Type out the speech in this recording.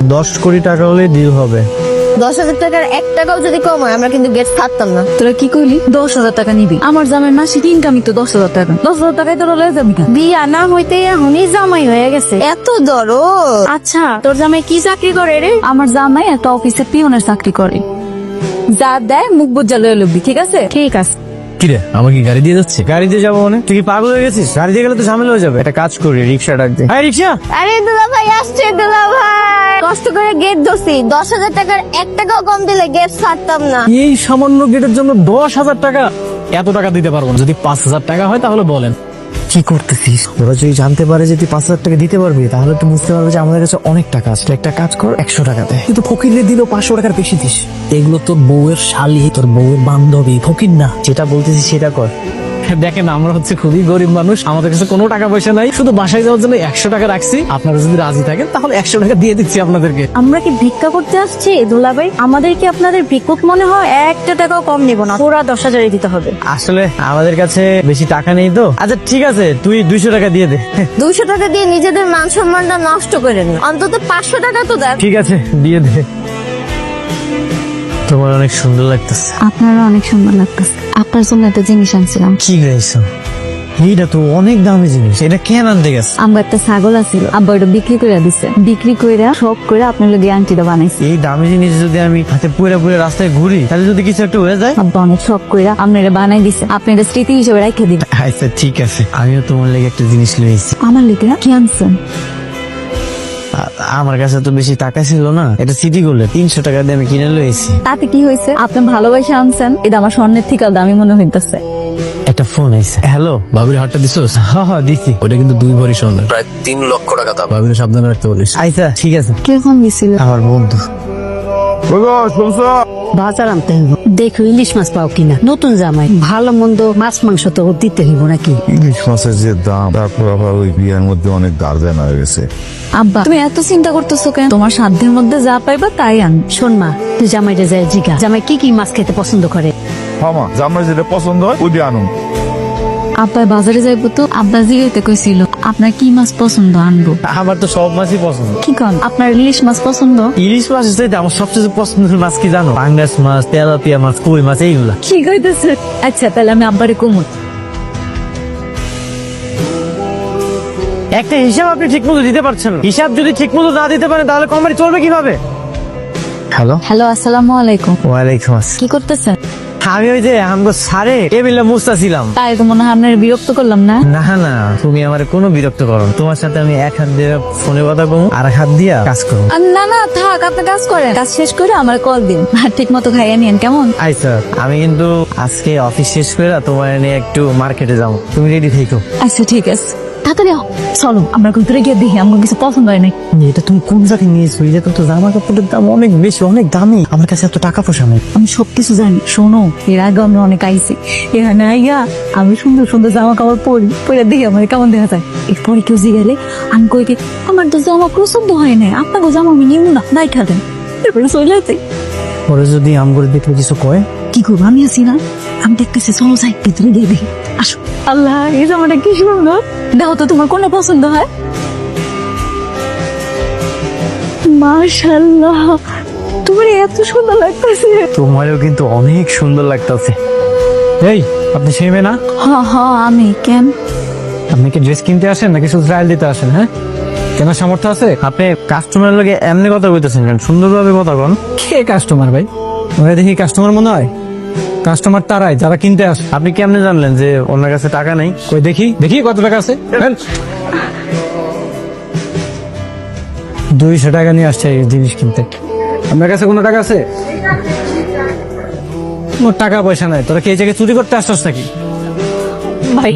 10 কোটি টাকা হলে ডিল হবে। 10,000 টাকার 1 টাকাও যদি কম হয় আমরা কিন্তু গেট ছাড়তাম না। তোরা কি কইলি 10,000 টাকা নিবি? আমার জামাই মাসিক ইনকামই তো 10,000 টাকা। 10,000 টাকায় তোরা লয়ে যাবি না? বিয়া না হইতে এখনই জামাই হয়ে গেছে, এত দরদ। আচ্ছা তোর জামাই কি চাকরি করে রে? আমার জামাই একটা অফিসে পিয়নের চাকরি করে। যা দেয় মুখ বুঝা লয়ে লবি, ঠিক আছে? ঠিক আছে। কিরে আমাকে কি গাড়ি দিয়ে যাচ্ছে? গাড়ি দিয়ে যাবো মানে? তুই কি পাগল হয়ে গেছিস? গাড়ি দিয়ে গেলে তো ঝামেলা হয়ে যাবে। একটা কাজ করি, রিক্সা ডাক দে। হ্যাঁ রিক্সা। আরে দুলা ভাই আসছে, দুলা ভাই কষ্ট করে গেট ধরছি, 10,000 টাকার 1 টাকাও কম দিলে গেট ছাড়তাম না। এই সামান্য গেটের জন্য 10,000 টাকা? এত টাকা দিতে পারবো না। যদি 5,000 টাকা হয় তাহলে বলেন। কি করতেছিস? ওরা যদি জানতে পারে যে তুই 5,000 টাকা দিতে পারবি তাহলে তুই বুঝতে পারবে যে আমাদের কাছে অনেক টাকা আছে। একটা কাজ কর, 100 টাকা দে। কিন্তু ফকিরে দিলেও 500 টাকার বেশি দিস। এগুলো তোর বউয়ের শালি, তোর বউয়ের বান্ধবী, ফকির না। যেটা বলতেছিস সেটা কর। দেখেন আমরা হচ্ছে খুবই গরিব মানুষ, আমাদের কাছে কোনো টাকা পয়সা নাই, শুধু বাসায় যাওয়ার জন্য 100 টাকা রাখছি। আপনারা যদি রাজি থাকেন তাহলে 100 টাকা দিয়ে দিচ্ছি আপনাদেরকে। আমরা কি ভিক্ষা করতে আসছি দুলা ভাই? আমাদের কি আপনাদের ভিক্ষুক মনে হয়? 1 টাকাও কম নিব না, পুরা 10,000 দিতে হবে। আসলে আমাদের কাছে বেশি টাকা নেই তো। আচ্ছা ঠিক আছে, তুই 200 টাকা দিয়ে দে। 200 টাকা দিয়ে নিজেদের মান সম্মানটা নষ্ট করেন না, অন্তত 500 টাকা তো দেন। ঠিক আছে দিয়ে দে। তোমার অনেক সুন্দর লাগতেছে। আপনারও অনেক সুন্দর লাগতেছে। আপনার জন্য একটা জিনিস আনছিলাম। কি গাইছো? এইটা তো অনেক দামি জিনিস, এটা কেন আনতে গেছে? আমার একটা ছাগল আছিল, আব্বা ওটা বিক্রি করে দিছে। বিক্রি কইরা সব করে আপনার লগে আংটিটা বানাইছে। এই দামি জিনিস যদি আমি হাতে পুরে পুরে রাস্তায় ঘুরি তাহলে যদি কিছু একটা হয়ে যায়? আব্বা অনেক শখ কইরা আপনারা বানাই দিছে, আপনি এটা স্মৃতি হিসেবে রাখা দিন। আচ্ছা ঠিক আছে, আমিও তোমার লেগে একটা জিনিস লইছি। আমার লেগে কি আনছেন? আমার কাছে তো বেশি টাকা ছিল না, এটা সিটি গোল্ডের 300 টাকা দিয়ে আমি কিনে লইছি। তাতে কি হয়েছে? আপনি ভালোবাসা আনছেন, এটা আমার স্বর্ণের থেকে দামি মনে হইতেছে। একটা ফোন আইছে। হ্যালো, ভাবির হাটটা দিছোস? হ্যাঁ দিছি। ওটা কিন্তু 2 ভরি স্বর্ণের, প্রায় 3 লক্ষ টাকা দাম। ভাবির সাবধানে রাখতে বলিস। আচ্ছা ঠিক আছে। কে ফোন দিছিল? আমার বন্ধু। বাজার আনতে হইব, দেখো ইলিশ মাছ পাও কিনা। নতুন জামাই, ভালো মন্দ মাছ মাংস তো দিতে হইব নাকি। ইলিশ মাছের যে দাম, তারপর আবার ওই বিয়ের মধ্যে অনেক গার্জেন হয়ে গেছে। আব্বা তুমি এত চিন্তা করতেছো কেন? তোমার সাধ্যের মধ্যে যা পাইবা তাই আন। শোন মা, তুই জামাইটা যায় জিগা, জামাই কি কি মাছ খেতে পছন্দ করে। মামা জামাই যেটা পছন্দ হয় ওই দিয়ে আনুন। আব্বা বাজারে যাইবো তো, আব্বা জিগাইতে কইছিল আপনার কি মাছ পছন্দ আনবো। আমার তো সব মাছই পছন্দ। কি কন, আপনার ইলিশ মাছ পছন্দ? ইলিশ মাছ চাইতে আমার সবচেয়ে পছন্দের মাছ কি জানো? পাঙ্গাস মাছ, তেলাপিয়া মাছ, কই মাছ, এইগুলা। কি কইতেছে? আচ্ছা তাহলে আমি আব্বারে কমু। একটা হিসাব আপনি ঠিক মতো দিতে পারছেন না। হিসাব যদি ঠিক মতো না দিতে পারেন তাহলে কোম্পানি চলবে কিভাবে? হ্যালো। হ্যালো, আসসালামু আলাইকুম। ওয়ালাইকুম আসসালাম। কি করতেছেন? আমি ওই যে আমগো সারে টেবিলে মুছতাছিলাম। তাই তো মনে হয় আপনার বিরক্ত করলাম না? না না, তুমি আমার কোনো বিরক্ত করো না। তোমার সাথে আমি এক হাত দিয়ে ফোনে কথা কমু, আর এক হাত দিয়া কাজ করবো। না না থাক, আপনি কাজ করেন, কাজ শেষ করে আমার কল দিন, আর ঠিক মতো খাইয়ে নিন কেমন? আচ্ছা আমি কিন্তু আজকে অফিস শেষ করে তোমার নিয়ে একটু মার্কেটে যাবো, তুমি রেডি থেকো। আচ্ছা ঠিক আছে, তাড়াতাড়ি চলো, আমরা ভিতরে গিয়ে দেখি আমার কিছু পছন্দ হয় নাই। এটা তুমি কোন জায়গায় নিয়েছো? এটা তো জামা কাপড়ের দাম অনেক বেশি, অনেক দামি। আমার কাছে এত টাকা পয়সা নেই। আমি সবকিছু জানি, শোনো এর আগে আমি অনেক আইছি, এখানে আইয়া আমি সুন্দর সুন্দর জামা কাপড় পরে দেখি আমার কেমন দেখা যায়। এরপরে কেউ জিগালে আমি কই কি আমার তো জামা পছন্দ হয় না, আপনাকে জামা আমি নিব না, নাই খাবেন। এরপরে চলে যাই। পরে যদি আম করে দেখলে কিছু কয়? কি করবো, আমি আছি না, আমি দেখতেছি, চলো যাই ভিতরে গিয়ে দেখি। আসো। আল্লাহ, এই জামাটা কি সুন্দর, দেখো তো তোমার কোনটা পছন্দ হয়। মাশাআল্লাহ, তোমার এত সুন্দর লাগতেছে। তোমারও কিন্তু অনেক সুন্দর লাগতেছে। এই আপনি সেই মেয়ে না? হ্যাঁ হ্যাঁ আমি। কেন? আপনি কি ড্রেস কিনতে আসেন নাকি শুধু ট্রায়াল দিতে আসেন? হ্যাঁ, কেনার সামর্থ্য আছে? আপনি কাস্টমারের লগে এমনি কথা বলতেছেন কেন? সুন্দরভাবে কথা বল। কে কাস্টমার ভাই? ওরা দেখি কাস্টমার মনে হয়? কাস্টমার তারাই যারা কিনতে আসে। আপনি কেমনে জানলেন যে ওনার কাছে টাকা নেই? কই দেখি দেখি কত টাকা আছে। 200 টাকা নিয়ে আসছে এই জিনিস কিনতে। আপনার কাছে কোনো টাকা আছে? কোনো টাকা পয়সা নাই। তোরা কি এই জায়গায় চুরি করতে আসছস নাকি? ভাই